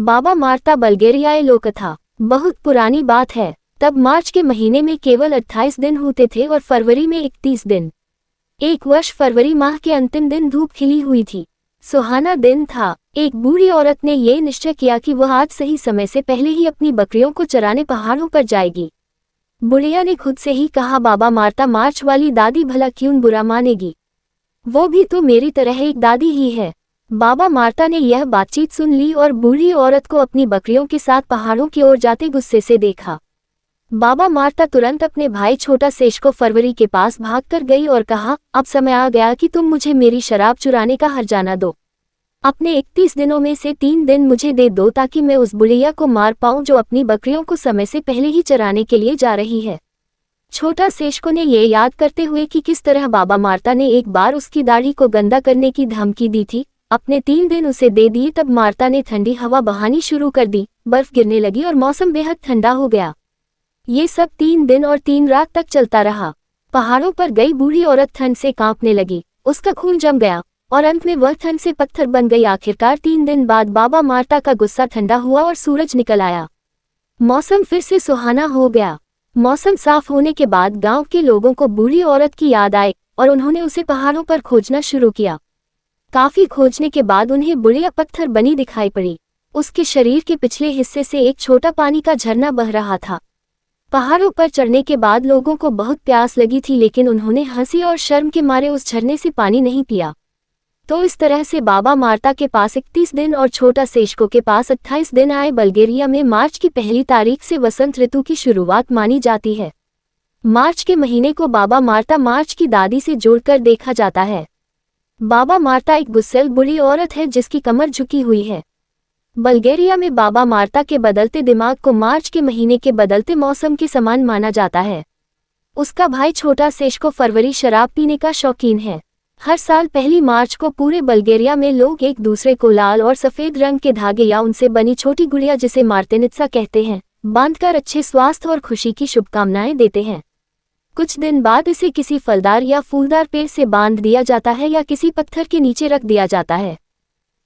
बाबा Marta बल्गेरियाई लोककथा। बहुत पुरानी बात है। तब मार्च के महीने में केवल 28 दिन होते थे और फरवरी में 31 दिन। एक वर्ष फरवरी माह के अंतिम दिन धूप खिली हुई थी। सुहाना दिन था। एक बूढ़ी औरत ने ये निश्चय किया कि वह आज सही समय से पहले ही अपनी बकरियों को चराने पहाड़ों पर जाएगी। बुढ़िया ने खुद से ही कहा, बाबा मार्ता मार्च वाली दादी भला क्यों बुरा मानेगी, वो भी तो मेरी तरह एक दादी ही है। बाबा मार्ता ने यह बातचीत सुन ली और बूढ़ी औरत को अपनी बकरियों के साथ पहाड़ों की ओर जाते गुस्से से देखा। बाबा मार्ता तुरंत अपने भाई छोटा सेश को फरवरी के पास भागकर गई और कहा, अब समय आ गया कि तुम मुझे मेरी शराब चुराने का हर्जाना दो। अपने 31 दिनों में से 3 दिन मुझे दे दो ताकि मैं उस बुढ़िया को मार पाऊं जो अपनी बकरियों को समय से पहले ही चराने के लिए जा रही है। छोटा सेशको ने ये याद करते हुए कि किस तरह बाबा मार्ता ने एक बार उसकी दाढ़ी को गंदा करने की धमकी दी थी, अपने 3 दिन उसे दे दिए। तब मार्ता ने ठंडी हवा बहानी शुरू कर दी, बर्फ गिरने लगी और मौसम बेहद ठंडा हो गया। ये सब 3 दिन और 3 रात तक चलता रहा। पहाड़ों पर गई बूढ़ी औरत ठंड से कांपने लगी, उसका खून जम गया और अंत में वह ठंड से पत्थर बन गई। आखिरकार 3 दिन बाद बाबा मार्ता का गुस्सा ठंडा हुआ और सूरज निकल आया। मौसम फिर से सुहाना हो गया। मौसम साफ होने के बाद गांव के लोगों को बूढ़ी औरत की याद आई और उन्होंने उसे पहाड़ों पर खोजना शुरू किया। काफी खोजने के बाद उन्हें बुढ़िया पत्थर बनी दिखाई पड़ी। उसके शरीर के पिछले हिस्से से एक छोटा पानी का झरना बह रहा था। पहाड़ों पर चढ़ने के बाद लोगों को बहुत प्यास लगी थी, लेकिन उन्होंने हंसी और शर्म के मारे उस झरने से पानी नहीं पिया। तो इस तरह से बाबा मार्ता के पास 31 दिन और छोटा सेशको के पास 28 दिन आए। बल्गेरिया में मार्च की पहली तारीख से वसंत ऋतु की शुरुआत मानी जाती है। मार्च के महीने को बाबा मार्ता मार्च की दादी से जोड़कर देखा जाता है। बाबा मार्ता एक गुस्सैल बुढ़ी औरत है जिसकी कमर झुकी हुई है। बल्गेरिया में बाबा मार्ता के बदलते दिमाग को मार्च के महीने के बदलते मौसम के समान माना जाता है। उसका भाई छोटा सेशको फरवरी शराब पीने का शौकीन है। हर साल पहली मार्च को पूरे बल्गेरिया में लोग एक दूसरे को लाल और सफेद रंग के धागे या उनसे बनी छोटी गुड़िया, जिसे मार्तेनित्सा कहते हैं, बांधकर अच्छे स्वास्थ्य और खुशी की शुभकामनाएं देते हैं। कुछ दिन बाद इसे किसी फलदार या फूलदार पेड़ से बांध दिया जाता है या किसी पत्थर के नीचे रख दिया जाता है।